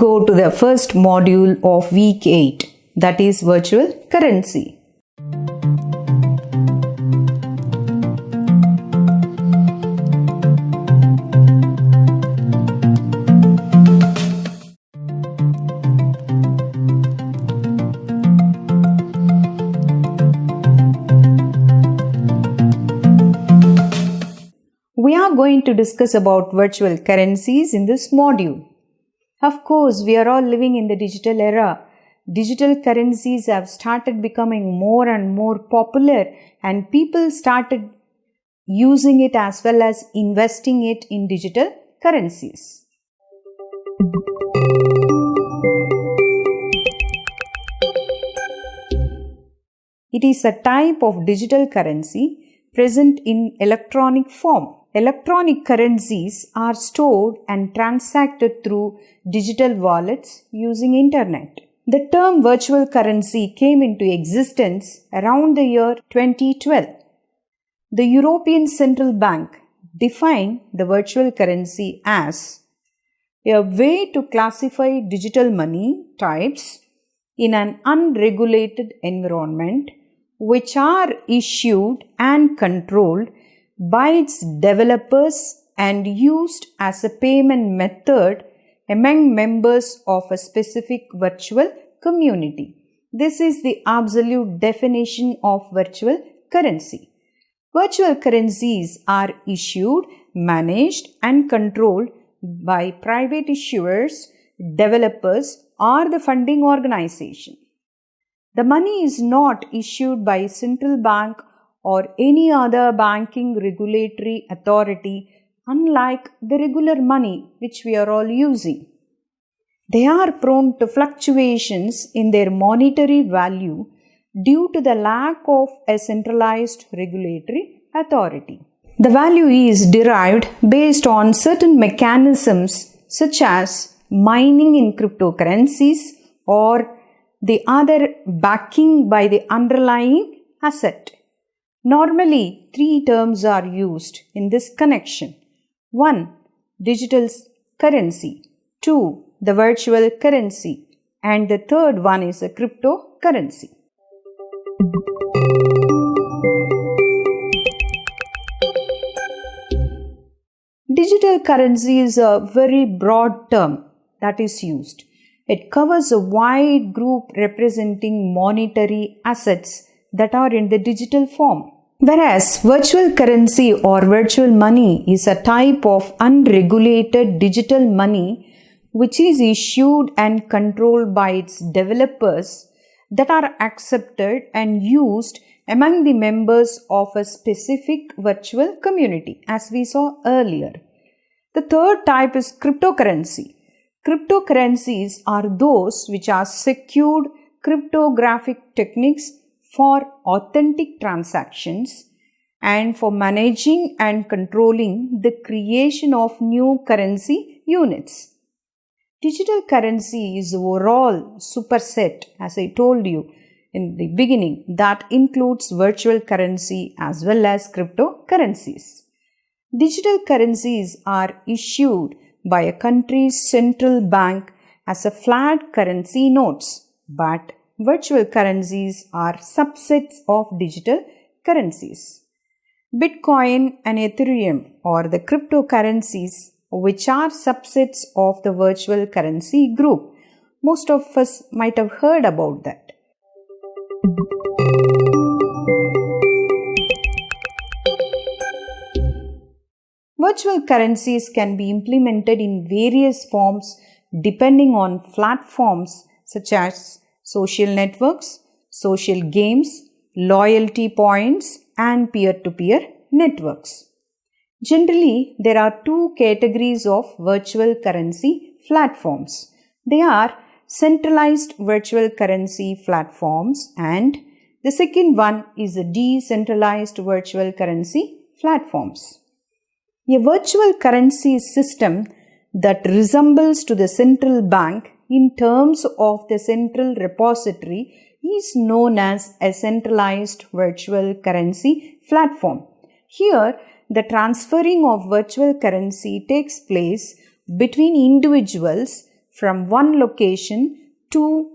go to the first module of week 8, that is virtual currency. We are going to discuss about virtual currencies in this module. Of course, we are all living in the digital era. Digital currencies have started becoming more and more popular, and people started using it as well as investing it in digital currencies. It is a type of digital currency present in electronic form. Electronic currencies are stored and transacted through digital wallets using internet. The term virtual currency came into existence around the year 2012. The European Central Bank defined the virtual currency as a way to classify digital money types in an unregulated environment which are issued and controlled by its developers and used as a payment method among members of a specific virtual community. This is the absolute definition of virtual currency. Virtual currencies are issued, managed, and controlled by private issuers, developers, or the funding organization. The money is not issued by a central bank or any other banking regulatory authority, unlike the regular money which we are all using. They are prone to fluctuations in their monetary value due to the lack of a centralized regulatory authority. The value is derived based on certain mechanisms such as mining in cryptocurrencies or the other backing by the underlying asset. Normally, three terms are used in this connection. 1. Digital currency. 2. The virtual currency. And the third one is a cryptocurrency. Digital currency is a very broad term that is used. It covers a wide group representing monetary assets that are in the digital form. Whereas virtual currency or virtual money is a type of unregulated digital money which is issued and controlled by its developers that are accepted and used among the members of a specific virtual community, as we saw earlier. The third type is cryptocurrency. Cryptocurrencies are those which are secured cryptographic techniques for authentic transactions and for managing and controlling the creation of new currency units. Digital currency is overall superset, as I told you in the beginning, that includes virtual currency as well as cryptocurrencies. Digital currencies are issued by a country's central bank as a flat currency notes, but virtual currencies are subsets of digital currencies. Bitcoin and Ethereum are the cryptocurrencies which are subsets of the virtual currency group. Most of us might have heard about that. Virtual currencies can be implemented in various forms depending on platforms such as social networks, social games, loyalty points, and peer-to-peer networks. Generally, there are two categories of virtual currency platforms. They are centralized virtual currency platforms, and the second one is the decentralized virtual currency platforms. A virtual currency system that resembles to the central bank in terms of the central repository is known as a centralized virtual currency platform. Here, the transferring of virtual currency takes place between individuals from one location to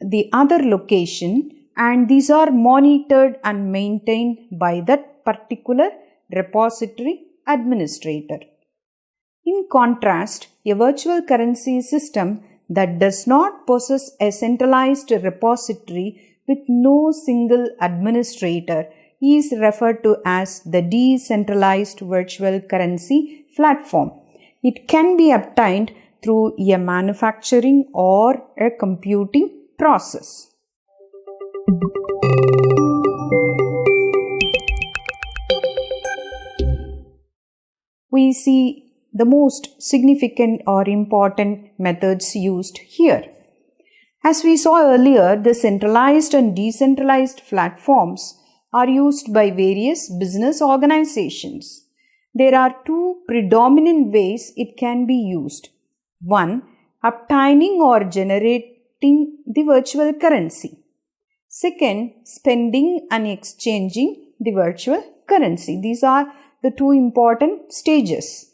the other location, and these are monitored and maintained by that particular repository administrator. In contrast, a virtual currency system that does not possess a centralized repository with no single administrator is referred to as the decentralized virtual currency platform. It can be obtained through a manufacturing or a computing process. We see the most significant or important methods used here. As we saw earlier, the centralized and decentralized platforms are used by various business organizations. There are two predominant ways it can be used. One, obtaining or generating the virtual currency. Second, spending and exchanging the virtual currency. These are the two important stages.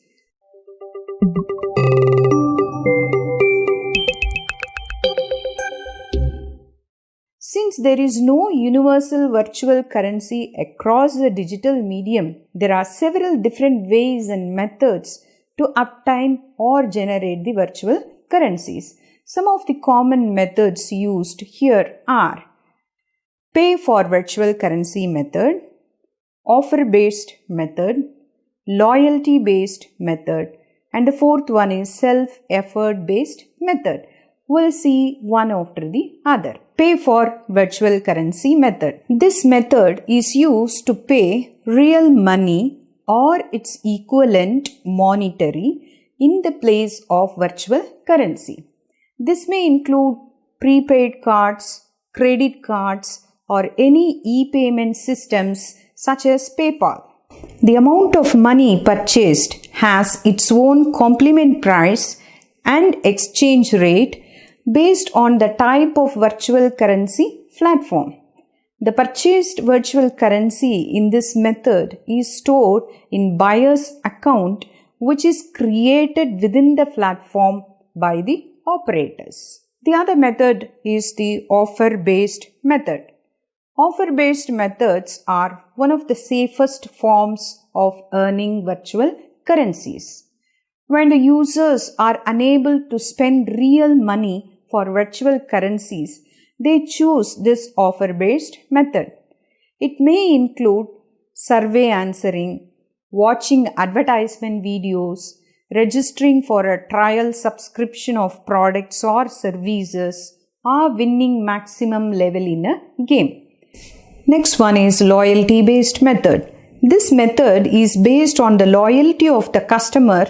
Since there is no universal virtual currency across the digital medium, there are several different ways and methods to obtain or generate the virtual currencies. Some of the common methods used here are pay for virtual currency method, offer-based method, loyalty-based method, and the fourth one is self-effort-based method. We'll see one after the other. Pay for virtual currency method. This method is used to pay real money or its equivalent monetary in the place of virtual currency. This may include prepaid cards, credit cards, or any e-payment systems such as PayPal. The amount of money purchased has its own complement price and exchange rate based on the type of virtual currency platform. The purchased virtual currency in this method is stored in buyer's account, which is created within the platform by the operators. The other method is the offer-based method. Offer-based methods are one of the safest forms of earning virtual currencies. When the users are unable to spend real money for virtual currencies, they choose this offer-based method. It may include survey answering, watching advertisement videos, registering for a trial subscription of products or services, or winning maximum level in a game. Next one is loyalty-based method. This method is based on the loyalty of the customer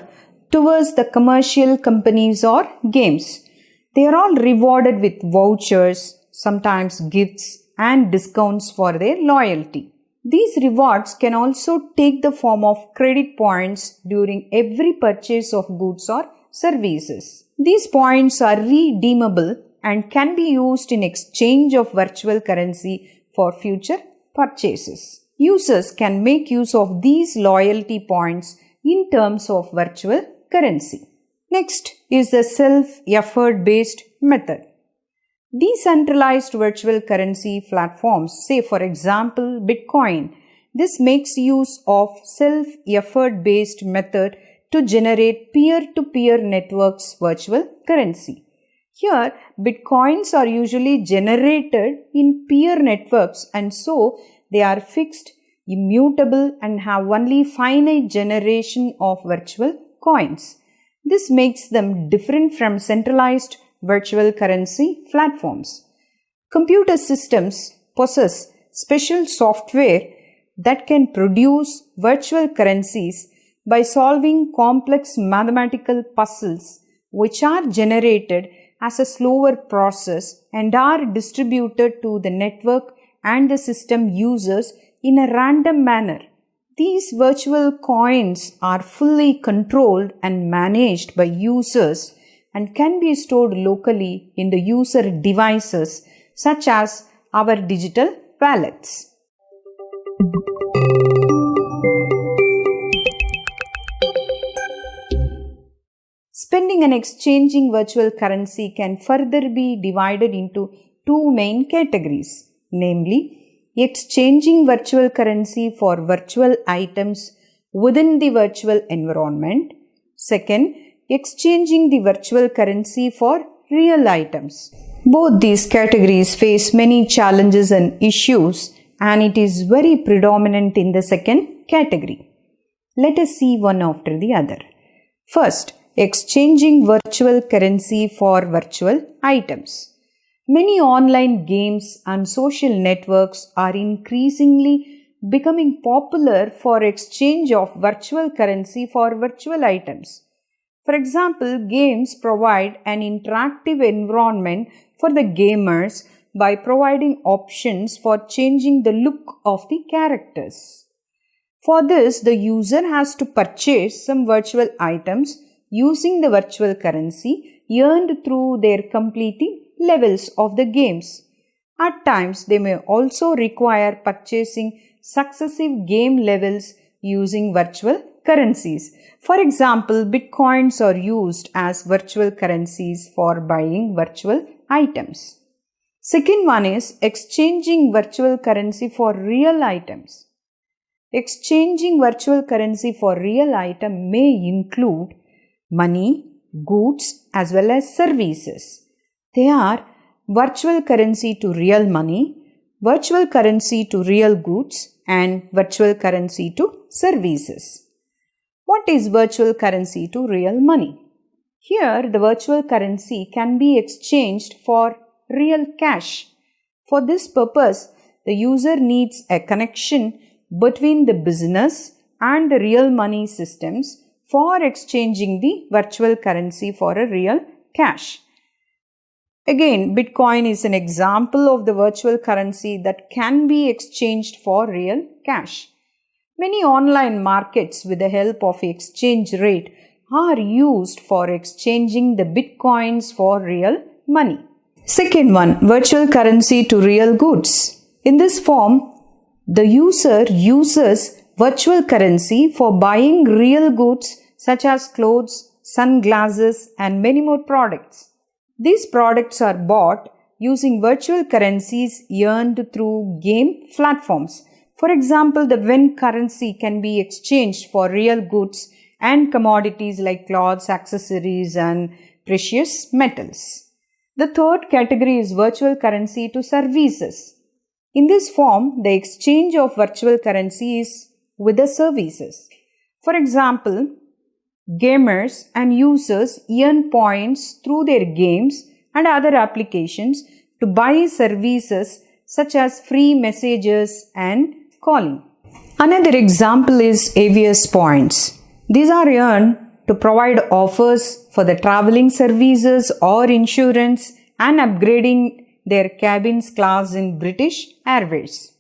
towards the commercial companies or games. They are all rewarded with vouchers, sometimes gifts and discounts for their loyalty. These rewards can also take the form of credit points during every purchase of goods or services. These points are redeemable and can be used in exchange of virtual currency for future purchases. Users can make use of these loyalty points in terms of virtual currency. Next is the self-effort-based method. Decentralized virtual currency platforms, say for example Bitcoin, this makes use of self-effort-based method to generate peer-to-peer networks virtual currency. Here, Bitcoins are usually generated in peer networks and so they are fixed, immutable and have only finite generation of virtual coins. This makes them different from centralized virtual currency platforms. Computer systems possess special software that can produce virtual currencies by solving complex mathematical puzzles which are generated as a slower process and are distributed to the network and the system users in a random manner. These virtual coins are fully controlled and managed by users and can be stored locally in the user devices such as our digital wallets. Spending and exchanging virtual currency can further be divided into two main categories, namely exchanging virtual currency for virtual items within the virtual environment. Second, exchanging the virtual currency for real items. Both these categories face many challenges and issues, and it is very predominant in the second category. Let us see one after the other. First, exchanging virtual currency for virtual items. Many online games and social networks are increasingly becoming popular for exchange of virtual currency for virtual items. For example, games provide an interactive environment for the gamers by providing options for changing the look of the characters. For this, the user has to purchase some virtual items using the virtual currency earned through their completing levels of the games. At times, they may also require purchasing successive game levels using virtual currencies. For example, bitcoins are used as virtual currencies for buying virtual items. Second one is exchanging virtual currency for real items. Exchanging virtual currency for real item may include money, goods as well as services. They are virtual currency to real money, virtual currency to real goods, and virtual currency to services. What is virtual currency to real money? Here, the virtual currency can be exchanged for real cash. For this purpose, the user needs a connection between the business and the real money systems for exchanging the virtual currency for a real cash. Again, Bitcoin is an example of the virtual currency that can be exchanged for real cash. Many online markets with the help of exchange rate are used for exchanging the Bitcoins for real money. Second one, virtual currency to real goods. In this form, the user uses virtual currency for buying real goods such as clothes, sunglasses, and many more products. These products are bought using virtual currencies earned through game platforms. For example, the Ven currency can be exchanged for real goods and commodities like clothes, accessories, and precious metals. The third category is virtual currency to services. In this form, the exchange of virtual currency is with the services. For example, gamers and users earn points through their games and other applications to buy services such as free messages and calling. Another example is Avios points. These are earned to provide offers for the traveling services or insurance and upgrading their cabins class in British Airways.